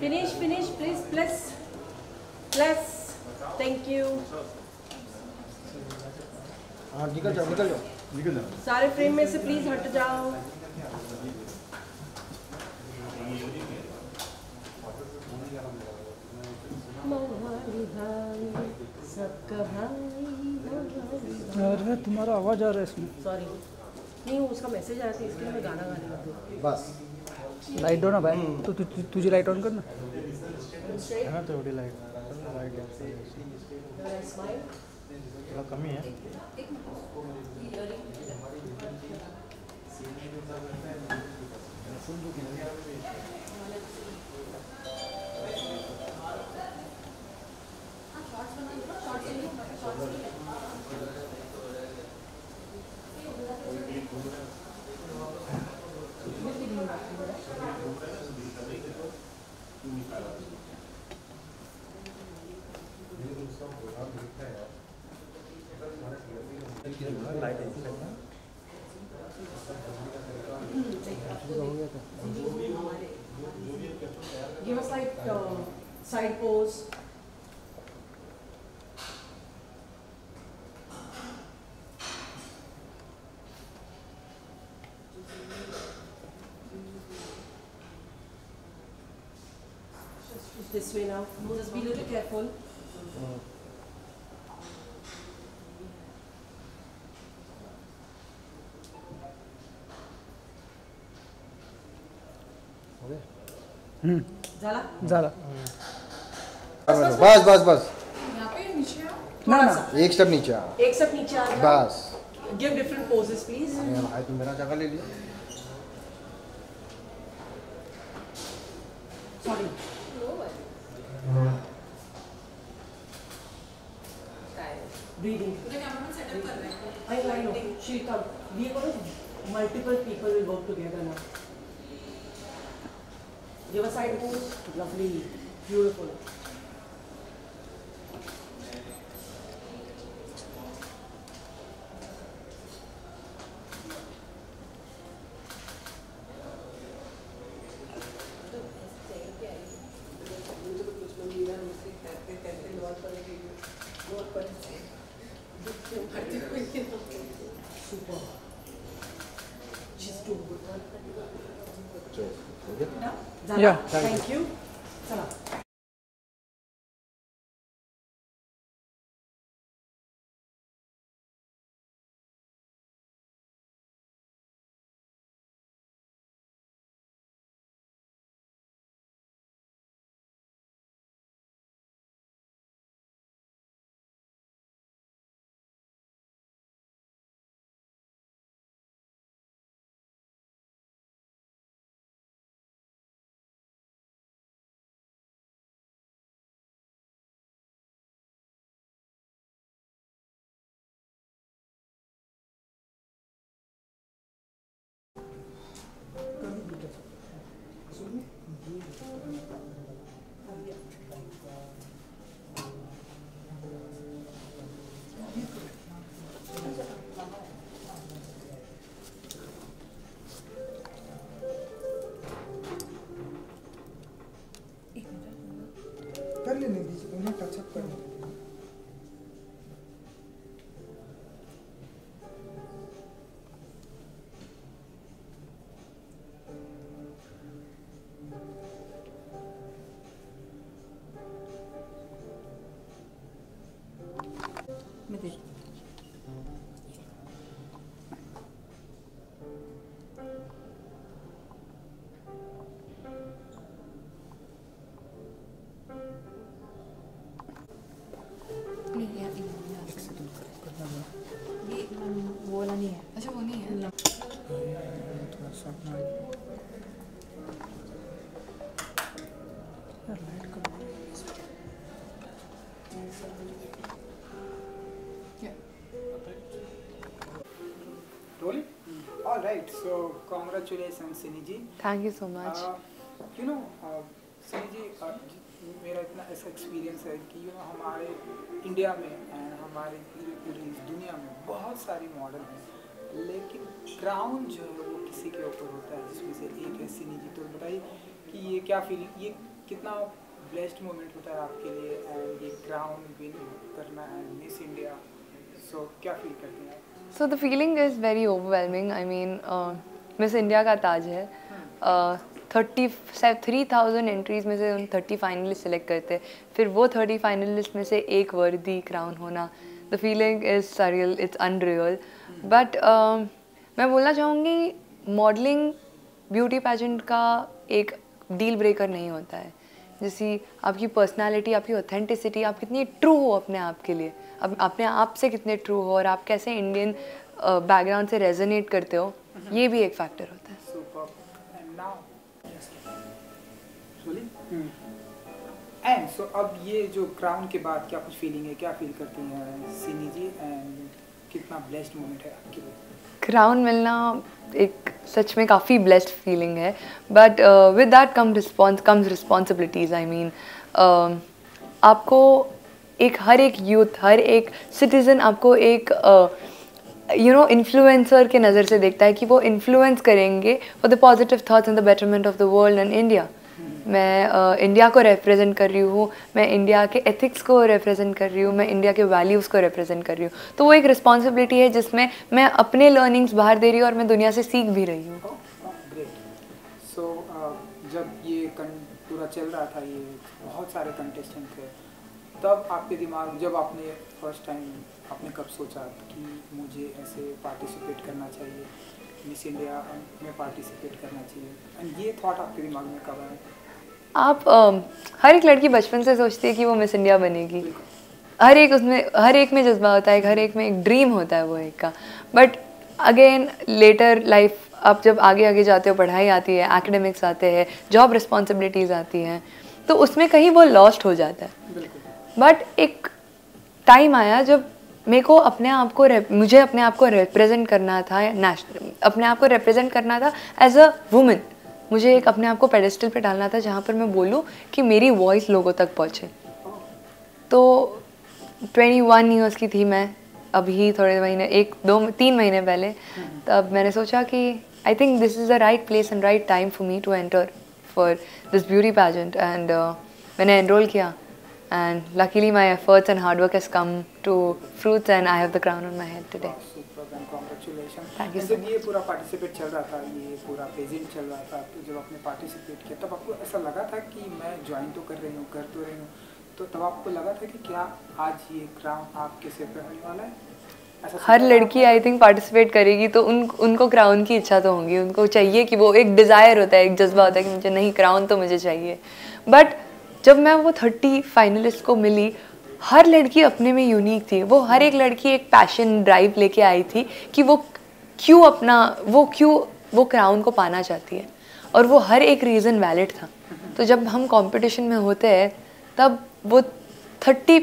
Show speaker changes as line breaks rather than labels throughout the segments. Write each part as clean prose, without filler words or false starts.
Finish, please, plus. Thank you.
हाँ निकल जाओ।
सारे फ्रेम में से प्लीज हट जाओ। सबका भाई।
अरे तुम्हारा आवाज आ रहा है इसमें।
सॉरी, नहीं उसका मैसेज आया था इसके लिए मैं गाना गाने लगी हूँ।
बस
लाइट ऑन है भाई। तो तुझे लाइट ऑन करना
है ना, थोड़ी लाइट थोड़ा कमी है।
Give us like side pose. This way now. Just be a little careful. झाला?
झाला।
बस
यहाँ पे नीचे आओ।
ना
एक स्टेप नीचे आ।
एक स्टेप नीचे आ जाओ।
बस
Give different poses, please.
भाई तुम मेरा जगह ले लिया।
Sorry. Breathing. I know. She'll come. We are going to multiple people will work together now. Give a side pose. Lovely. Beautiful. Super. She's too good. Zala,
Yeah.
thank you. Zala.
कर लेने दीजिए, उन्हें touch-up करने दीजिए।
वो वाला नहीं है। अच्छा वो नहीं है।
थोड़ा सा अपना लाइट का
Rolling? All right. So congratulations, Sini ji.
Thank you so much.
You know, Sini ji, मेरा इतना ऐसा एक्सपीरियंस है कि हमारे इंडिया में एंड हमारे पूरी इस दुनिया में बहुत सारी मॉडल हैं, लेकिन क्राउन जो है वो किसी के ऊपर होता है, जिसमें से एक है सिनी जी। तो बताइए कि ये क्या फीलिंग, ये कितना ब्लेस्ड मोमेंट होता है आपके लिए एंड ये क्राउन विन करना एंड मिस इंडिया, सो क्या फील करते हैं आप?
So the feeling is very overwhelming. I mean, Miss India का ताज है. 3,000 एंट्रीज में से उन 30 फाइनलिस्ट सेलेक्ट करते हैं, फिर वो 30 फाइनलिस्ट में से एक वर्दी क्राउन होना. The feeling is surreal, it's unreal. But मैं बोलना चाहूँगी मॉडलिंग ब्यूटी पैजेंट का एक डील ब्रेकर नहीं होता है. जैसी आपकी पर्सनालिटी, आपकी ऑथेंटिसिटी, आप कितनी ट्रू हो अपने आप के लिए, अब अपने आप से कितने ट्रू हो और आप कैसे इंडियन बैकग्राउंड से रेजोनेट करते हो, ये भी एक फैक्टर होता है.
एंड सो अब ये जो क्राउन के बाद क्या कुछ फीलिंग है, क्या फील करती हैं सिनी जी एंड कितना ब्लेस्ड मोमेंट है आपके लिए?
क्राउन मिलना एक सच में काफ़ी ब्लेस्ड फीलिंग है, but with that comes responsibilities. I mean आपको हर एक यूथ, हर एक सिटीज़न आपको एक इन्फ्लुएंसर के नज़र से देखता है कि वो इन्फ्लुएंस करेंगे for the positive thoughts and the betterment of the world and India. मैं इंडिया को रिप्रेजेंट कर रही हूँ, मैं इंडिया के एथिक्स को रिप्रेजेंट कर रही हूँ, मैं इंडिया के वैल्यूज़ को रिप्रेजेंट कर रही हूँ. तो वो एक रिस्पॉन्सिबिलिटी है जिसमें मैं अपने लर्निंग्स बाहर दे रही हूँ और मैं दुनिया से सीख भी रही हूँ.
ग्रेट. सो जब ये पूरा चल रहा था, ये बहुत सारे कंटेस्टेंट थे, तब आपके दिमाग, जब आपने फर्स्ट टाइम आपने कब सोचा कि मुझे ऐसे पार्टिसिपेट करना चाहिए, मिस इंडिया में पार्टिसिपेट करना चाहिए, एंड ये थॉट आपके दिमाग में कब आया?
आप हर एक लड़की बचपन से सोचती है कि वो मिस इंडिया बनेगी. हर एक में जज्बा होता है, हर एक में एक ड्रीम होता है वो एक का. बट अगेन लेटर लाइफ, आप जब आगे आगे जाते हो, पढ़ाई आती है, एकेडमिक्स आते हैं, जॉब रिस्पॉन्सिबिलिटीज़ आती हैं, तो उसमें कहीं वो लॉस्ट हो जाता है. बट एक टाइम आया जब मुझे अपने आप को रिप्रेजेंट करना था नेशनल, अपने आप को रिप्रेजेंट करना था एज अ वुमेन. मुझे एक अपने आप को पेडेस्टल पे डालना था जहाँ पर मैं बोलूँ कि मेरी वॉइस लोगों तक पहुँचे. तो 21 ईयर्स की थी मैं अभी, थोड़े महीने, 1-2-3 महीने पहले. तब मैंने सोचा कि I think this is the right place and right time for me to enter for this beauty pageant. And मैंने एनरोल किया. And luckily my efforts and hard work has come to fruits and I have the crown on my head today.
Superb and congratulations.
Thank you so
जब ये पूरा participate चल रहा था, ये पूरा पेजेंट चल रहा था, तो जब आपने पार्टिसिपेट किया तब आपको ऐसा लगा था कि मैं ज्वाइन तो कर रही हूँ, कर तो रही हूँ, तो तब आपको लगा था कि क्या आज ये क्राउन आपके सिर पे होने वाला है?
हर लड़की आई थिंक पार्टिसिपेट करेगी तो उनको क्राउन की इच्छा तो होगी, उनको चाहिए कि वो एक डिज़ायर होता है, एक जज्बा होता है कि मुझे नहीं, क्राउन तो मुझे चाहिए. बट जब मैं वो 30 फाइनलिस्ट को मिली, हर लड़की अपने में यूनिक थी. वो हर एक लड़की एक पैशन, ड्राइव लेके आई थी कि वो क्यों वो क्राउन को पाना चाहती है, और वो हर एक रीज़न वैलिड था. तो जब हम कंपटीशन में होते हैं तब वो 30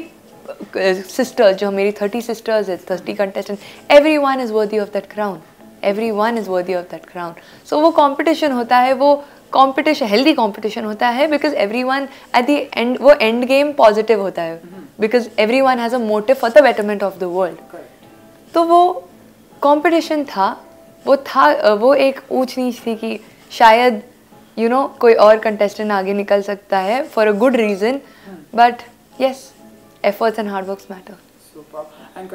सिस्टर्स, जो मेरी 30 सिस्टर्स है, 30 contestant, everyone is worthy of that crown. Everyone is worthy of that crown. So वो कंपटीशन होता है, वो कंपटीशन, हेल्दी कंपटीशन होता है, because everyone at the end, वो एंड गेम पॉजिटिव होता है, because everyone has a motive for the betterment of the world. तो वो कंपटीशन था, वो एक ऊंच नीच थी कि शायद कोई और कंटेस्टेंट आगे निकल सकता है for a good reason. But yes, efforts and hard works matter.
Super. And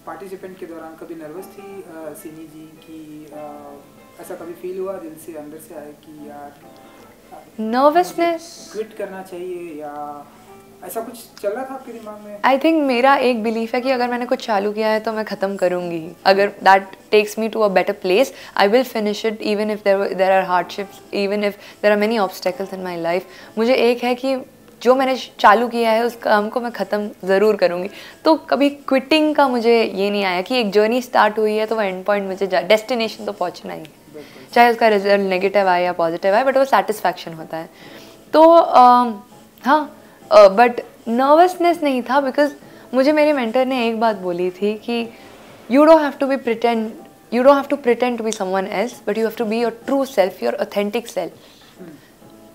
participant के दौरान कभी नर्वस थी सिनी जी की? ऐसा कभी फील हुआ दिल से, अंदर से आया कि यार
नर्वसनेस
क्विट करना चाहिए, या ऐसा कुछ चल रहा था आपके दिमाग में?
आई थिंक मेरा एक बिलीफ है कि अगर मैंने कुछ चालू किया है तो मैं ख़त्म करूँगी. अगर that takes me to a better place, I will finish it even if there are hardships, even if there are many obstacles in my life. मुझे एक है कि जो मैंने चालू किया है उस काम को मैं ख़त्म ज़रूर करूँगी. तो कभी क्विटिंग का मुझे ये नहीं आया कि एक जर्नी स्टार्ट हुई है तो वो एंड पॉइंट मुझे डेस्टिनेशन तो पहुँचना ही है, चाहे उसका रिजल्ट नेगेटिव आए या पॉजिटिव आए, बट वो सेटिस्फैक्शन होता है. तो हाँ, बट नर्वसनेस नहीं था, बिकॉज मुझे मेरे मेंटर ने एक बात बोली थी कि you don't have to pretend to be someone else, but you have to be your true self, your authentic self.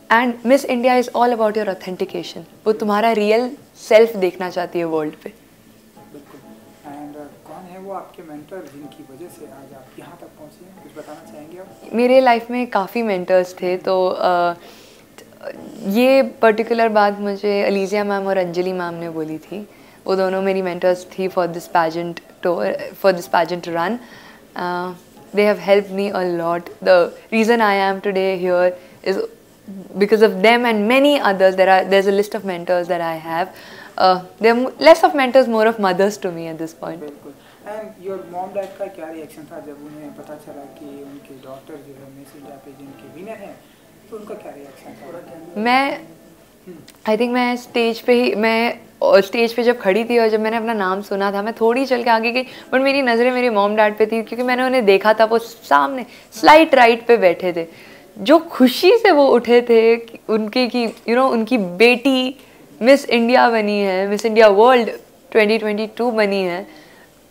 And Miss India is all about your authentication. वो तुम्हारा रियल सेल्फ देखना चाहती है वर्ल्ड पे.
And कौन है वो आपके मेंटर जिनकी वजह से आज आप यहाँ तक पहुँचे हैं? कुछ बताना चाहेंगे आप?
मेरे लाइफ में काफ़ी मेंटर्स थे. तो ये पर्टिकुलर बात मुझे अलीजिया मैम और अंजलि मैम ने बोली थी. वो दोनों मेरी मेंटर्स थी for this pageant tour, for this pageant run. They have helped me a lot. The reason I am today here is because of them and many others. There's a list of mentors that I have. There are less of mentors, more of mothers to me at this point.
बिल्कुल. And your mom dad का क्या reaction था जब उन्हें पता चला कि उनके डॉटर जो है मिस इंडिया पेजेंट के विनर हैं, तो उनका क्या रिएक्शन था?
आई थिंक मैं स्टेज पे जब खड़ी थी और जब मैंने अपना नाम सुना था, मैं थोड़ी चल के आगे गई, बट मेरी नज़रें मेरे मॉम डैड पे थी क्योंकि मैंने उन्हें देखा था. वो सामने स्लाइट राइट पे बैठे थे, जो खुशी से वो उठे थे उनके कि उनकी बेटी मिस इंडिया बनी है, मिस इंडिया वर्ल्ड 2022 बनी है.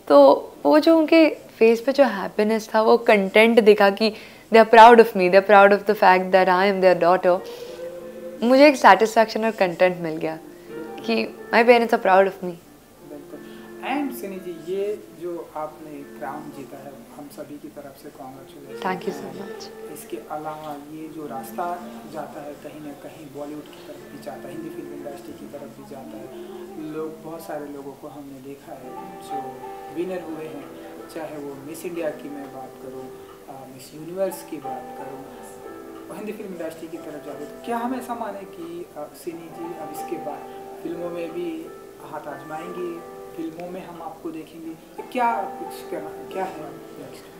तो वो जो उनके फेस पे जो हैप्पीनेस था, वो कंटेंट दिखा कि they are proud of me, they are proud of the fact that I am their daughter. मुझे एक सेटिस्फैक्शन और कंटेंट मिल गया कि my parents are proud of me.
And Sunny ji, ये जो आपने क्राउन जीता है, हम सभी की तरफ से congratulation.
Thank you so much.
इसके अलावा ये जो रास्ता जाता है कहीं ना कहीं बॉलीवुड की तरफ भी जाता है, हिंदी फिल्म इंडस्ट्री की तरफ भी जाता है. बहुत सारे लोगों को हमने देखा है जो विनर हुए हैं, चाहे वो मिस इंडिया की मैं बात करूँ, मिस यूनिवर्स की बात करूँ, हिंदी फिल्म इंडस्ट्री की तरफ जाते. तो क्या हम ऐसा माने कि सिनी जी अब इसके बाद फिल्मों में भी हाथ आजमाएंगे, फिल्मों में हम आपको देखेंगे, क्या कुछ करना, क्या है नेक्स्ट?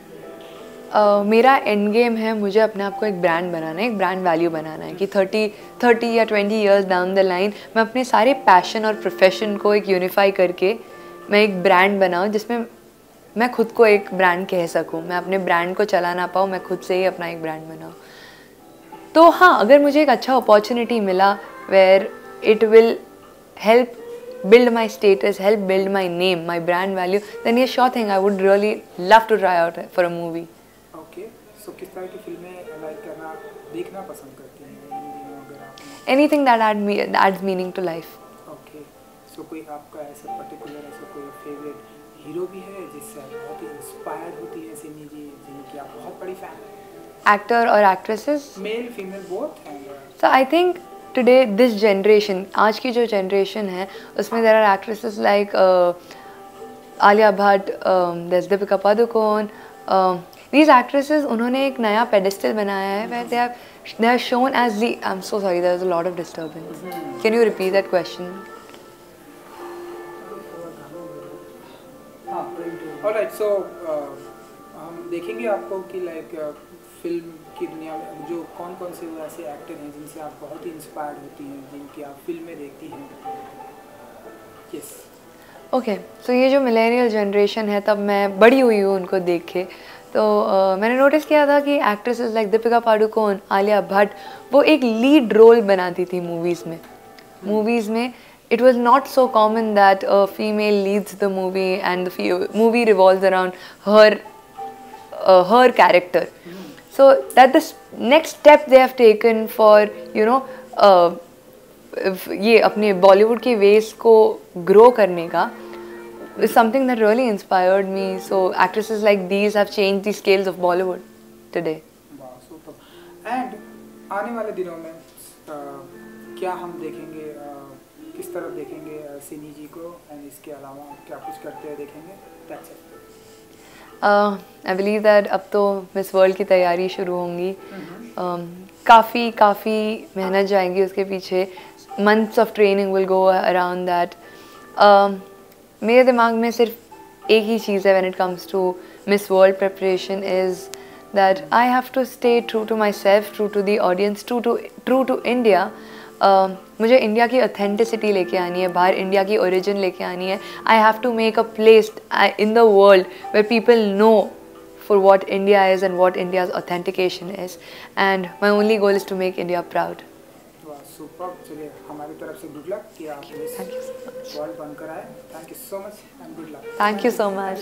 मेरा एंड गेम है, मुझे अपने आप को एक ब्रांड बनाना है, एक ब्रांड वैल्यू बनाना है कि 30 या 20 इयर्स डाउन द लाइन मैं अपने सारे पैशन और प्रोफेशन को एक यूनिफाई करके मैं एक ब्रांड बनाऊँ जिसमें मैं खुद को एक ब्रांड कह सकूँ. मैं अपने ब्रांड को चला ना पाऊँ, मैं खुद से ही अपना एक ब्रांड बनाऊँ. तो हाँ, अगर मुझे एक अच्छा अपॉर्चुनिटी मिला where it will help build my status, help build my name, my brand value, then yes, sure thing, I would really love to try out for a movie.
Okay, so किस तरह की फिल्में like करना, देखना पसंद करते हैं इन दिनों अगर आप?
Anything that adds meaning to life.
Okay, so कोई आपका ऐसा पर्टिकुलर ऐसा कोई फेवरेट हीरो भी है जिससे आप बहुत ही इंस्पायर होती है सिनी जी, जिनकी आप बहुत बड़ी फैन हैं?
Actor or actresses?
Male, female, both.
So I think today this generation, आज की जो generation है, उसमें there are actresses like Alia Bhatt, there's Deepika Padukone. These actresses, उन्होंने एक नया pedestal बनाया है where they are shown as the. I'm so sorry, there's a lot of disturbance. Can you repeat that question?
Alright, so हम देखेंगे आपको कि लाइक फिल्म की दुनिया में जो कौन कौन से वो ऐसे एक्टर हैं जिनसे आप बहुत ही इंस्पायर्ड होती हैं, जिनकी आप फिल्में देखती हैं. यस.
ओके, सो ये जो मिलेनियल जनरेशन है, तब मैं बड़ी हुई हूँ उनको देख के, तो मैंने नोटिस किया था कि एक्ट्रेसेस लाइक दीपिका पादुकोण, आलिया भट्ट, वो एक लीड रोल बनाती थी मूवीज़ में. It was not so common that a female leads the movie and the movie revolves around her character. So that the next step they have taken for ये अपने बॉलीवुड के वेस को ग्रो करने का is something that really inspired me. So actresses like these have changed the scales of Bollywood today.
वाह, super. And आने वाले दिनों में क्या हम देखेंगे, किस तरफ देखेंगे सिनी जी को, एंड इसके अलावा क्या कुछ करते हुए देखेंगे? That's it.
I believe that अब तो मिस वर्ल्ड की तैयारी शुरू होंगी. काफ़ी मेहनत जाएंगी उसके पीछे. Months of training will go around that. मेरे दिमाग में सिर्फ एक ही चीज़ है when it comes to Miss World preparation is that I have to stay true to myself, true to the audience, true to India. मुझे इंडिया की authenticity लेके आनी है, बाहर इंडिया की ओरिजिन लेके आनी है. I have to make a place in the world where people know for what India is and what India's authentication is, and my only goal is to make India proud.
Super. चलिए, हमारी तरफ से good luck कि आप miss World बनकर आए. Thank you so much and good luck.
Thank you so much.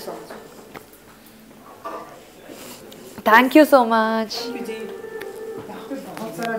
Thank you so much.
जी, यहाँ पे बहुत सारा